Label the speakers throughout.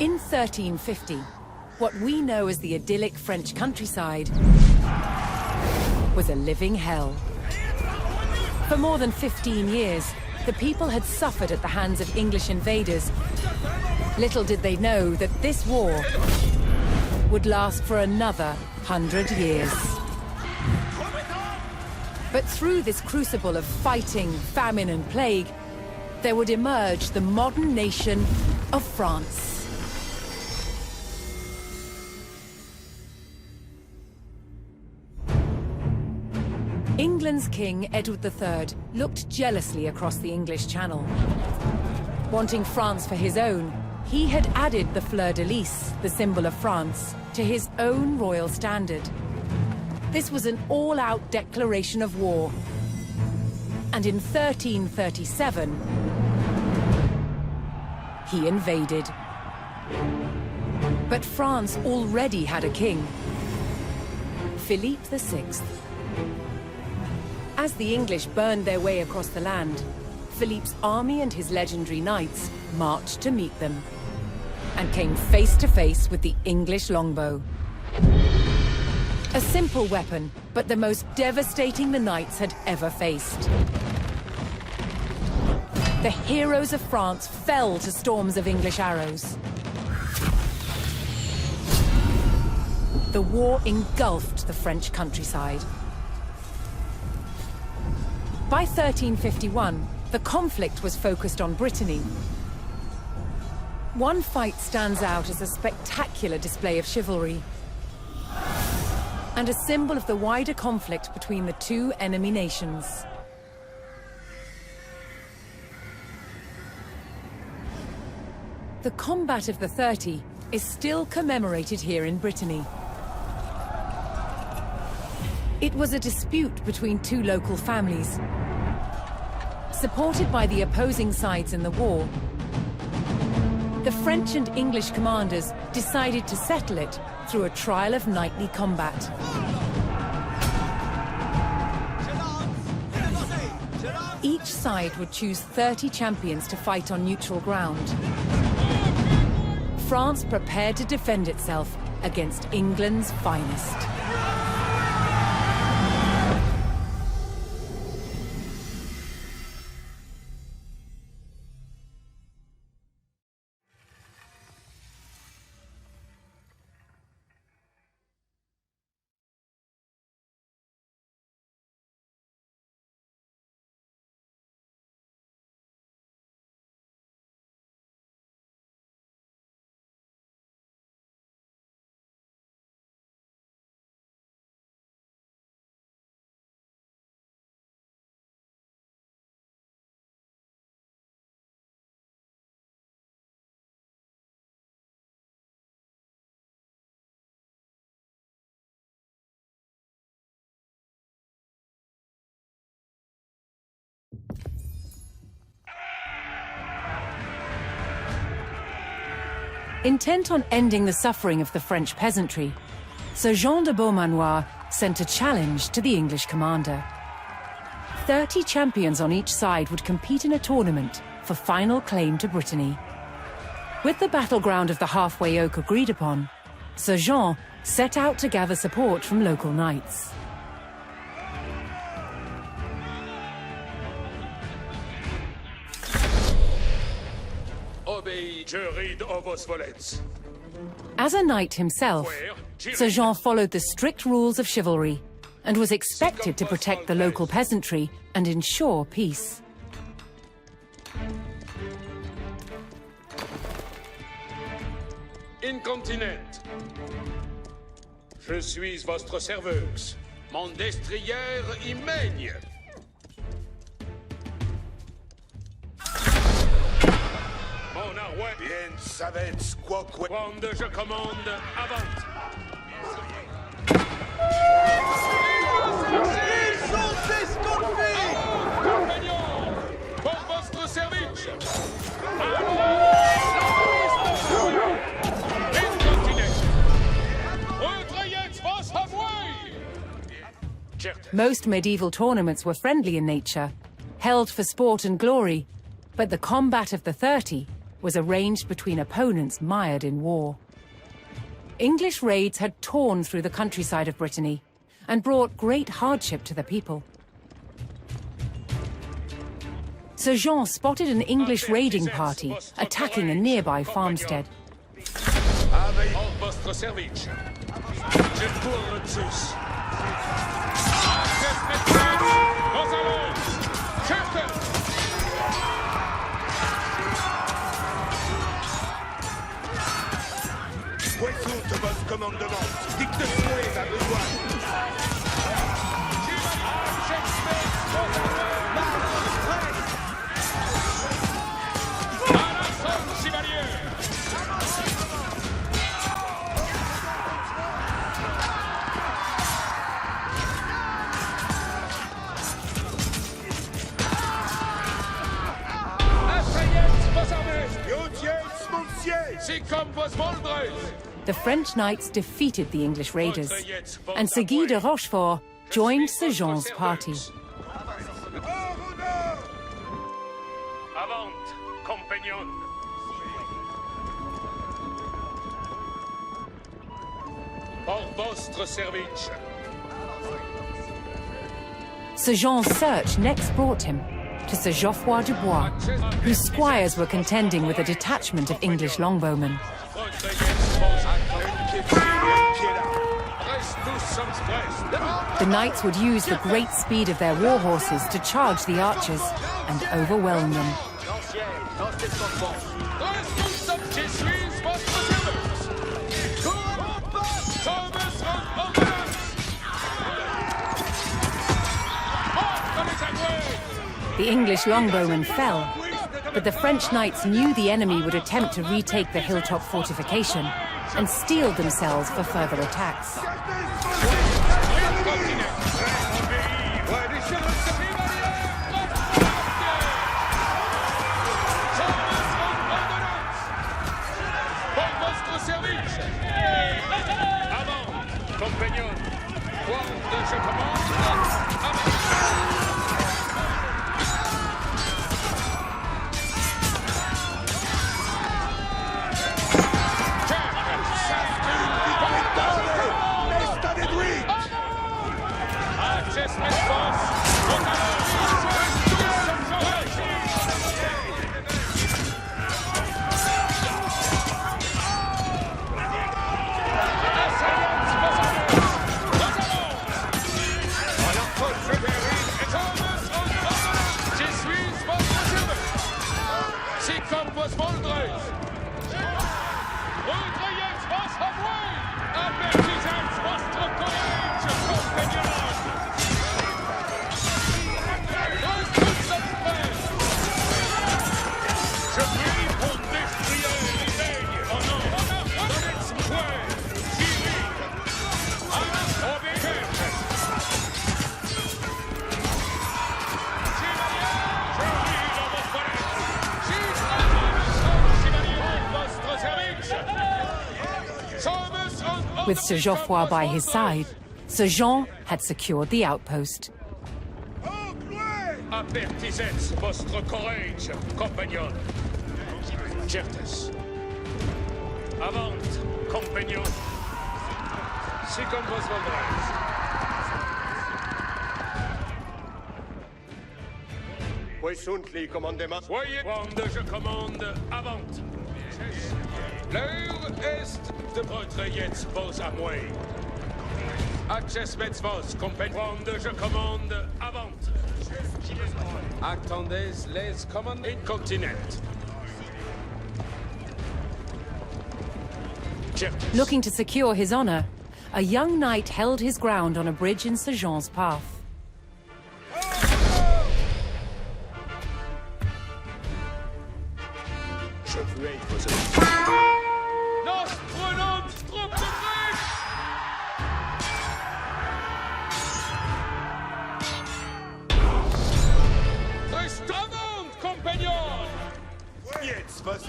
Speaker 1: In 1350, what we know as the idyllic French countryside was a living hell. For more than 15 years, the people had suffered at the hands of English invaders. Little did they know that this war would last for another 100 years. But through this crucible of fighting, famine and plague, there would emerge the modern nation of France. England's King Edward III looked jealously across the English Channel. Wanting France for his own, he had added the fleur-de-lis, the symbol of France, to his own royal standard. This was an all-out declaration of war. And in 1337, he invaded. But France already had a king, Philippe VI. As the English burned their way across the land, Philippe's army and his legendary knights marched to meet them, and came face to face with the English longbow. A simple weapon, but the most devastating the knights had ever faced. The heroes of France fell to storms of English arrows. The war engulfed the French countryside. By 1351, the conflict was focused on Brittany. One fight stands out as a spectacular display of chivalry, and a symbol of the wider conflict between the two enemy nations. The Combat of the 30 is still commemorated here in Brittany. It was a dispute between two local families. Supported by the opposing sides in the war, the French and English commanders decided to settle it through a trial of knightly combat. Each side would choose 30 champions to fight on neutral ground. France prepared to defend itself against England's finest. Intent on ending the suffering of the French peasantry, Sir Jean de Beaumanoir sent a challenge to the English commander. 30 champions on each side would compete in a tournament for final claim to Brittany. With the battleground of the Halfway Oak agreed upon, Sir Jean set out to gather support from local knights. As a knight himself, Sir Jean followed the strict rules of chivalry and was expected to protect the local peasantry and ensure peace.
Speaker 2: Incontinent. Je suis votre serveuse. Mon destrière y mègne. Mon arwet. Bien savez quoi. Quand je commande, avance.
Speaker 3: Ils sont escortés!
Speaker 2: Compagnon, pour votre service.
Speaker 1: Most medieval tournaments were friendly in nature, held for sport and glory, but the Combat of the 30 was arranged between opponents mired in war. English raids had torn through the countryside of Brittany and brought great hardship to the people. Sir Jean spotted an English raiding party attacking a nearby farmstead.
Speaker 2: Poisson de votre commandement. Dicte-moi ma besoin.
Speaker 1: The French knights defeated the English raiders, and Sir Guy de Rochefort joined Sir Jean's party.
Speaker 2: Avant, compagnon. Pour votre service.
Speaker 1: Sir Jean's search next brought him to Sir Geoffroy du Bois, whose squires were contending with a detachment of English longbowmen. The knights would use the great speed of their war horses to charge the archers and overwhelm them. The English longbowmen fell, but the French knights knew the enemy would attempt to retake the hilltop fortification and steeled themselves for further attacks. With Sir Geoffroy by his side, Sir Jean had secured the outpost.
Speaker 2: Avertissez votre courage, compagnon. Certes. Avant, compagnon. Si comme vos voldrez.
Speaker 3: Puissantly, commandement.
Speaker 2: Voyez, quand je commande, avant. L'heure est de votre yet vos à moi. Access vos compagnon. Quand je commande, avant. Attendez les commandes incontinent.
Speaker 1: Looking to secure his honor, a young knight held his ground on a bridge in Sir Jean's path.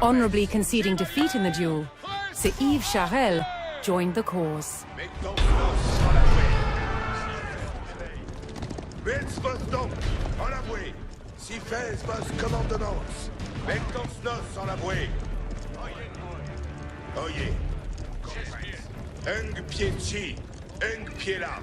Speaker 1: Honorably conceding defeat in the duel, Sir Yves Charel joined the cause.
Speaker 2: Si fes vos commandements. Mettons nos en la bouée. Oye. Ung pieci, ung piela.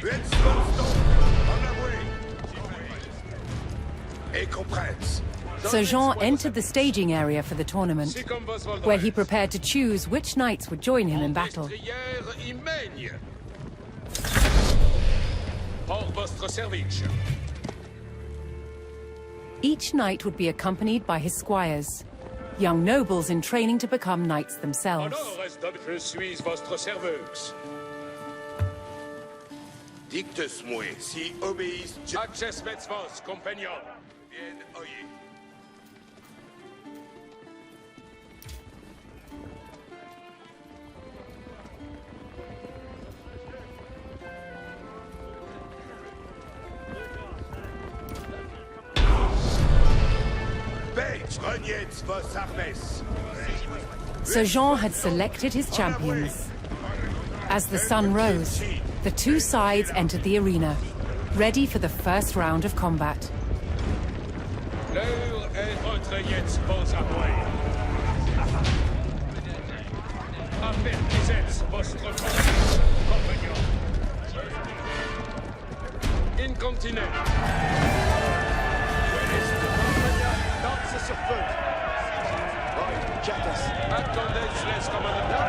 Speaker 2: Let's go, en la bouée. Et compresse.
Speaker 1: Sir Jean entered the staging area for the tournament, where he prepared to choose which knights would join him in battle. Each knight would be accompanied by his squires, young nobles in training to become knights themselves.
Speaker 2: Je suis votre serveuse. Dictes-moi si obéissent. Acces vos, compagnon. Bien, oyez.
Speaker 1: Sir Jean had selected his champions. As the sun rose, the two sides entered the arena, ready for the first round of combat.
Speaker 2: L'heure est entre jetzt vos armoires. Avertissez votre compagnon. Incontinent. Danse sur feu. Attendez, je laisse commandement.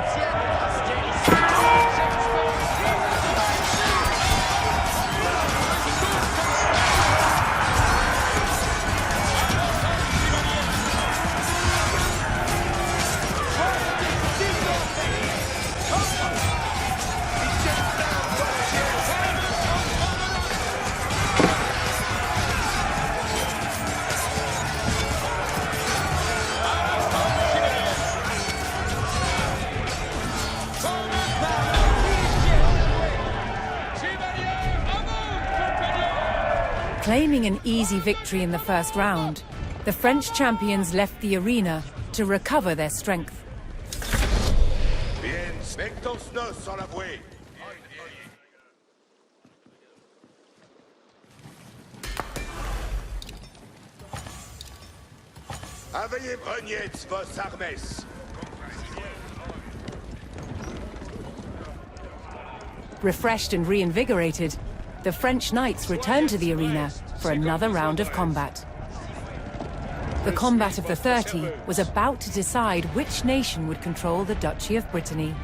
Speaker 1: Claiming an easy victory in the first round, the French champions left the arena to recover their strength.
Speaker 2: Bien, mettons nos en la bouée. Aveillez brognettes vos armes.
Speaker 1: Refreshed and reinvigorated, the French knights returned to the arena for another round of combat. The combat of the 30 was about to decide which nation would control the Duchy of Brittany.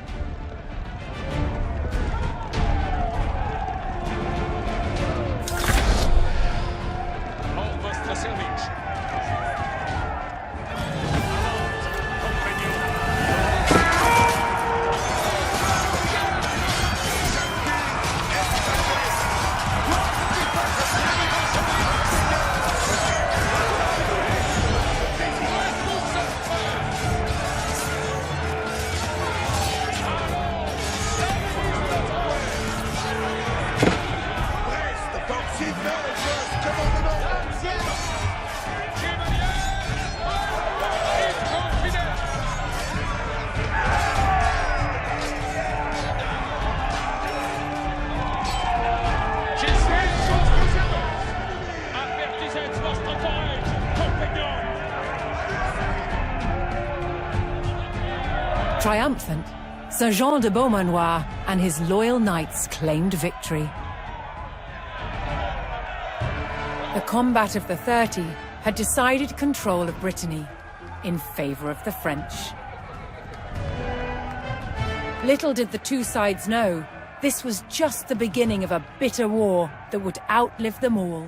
Speaker 1: Triumphant, Sir Jean de Beaumanoir and his loyal knights claimed victory. The combat of the 30 had decided control of Brittany in favor of the French. Little did the two sides know, this was just the beginning of a bitter war that would outlive them all.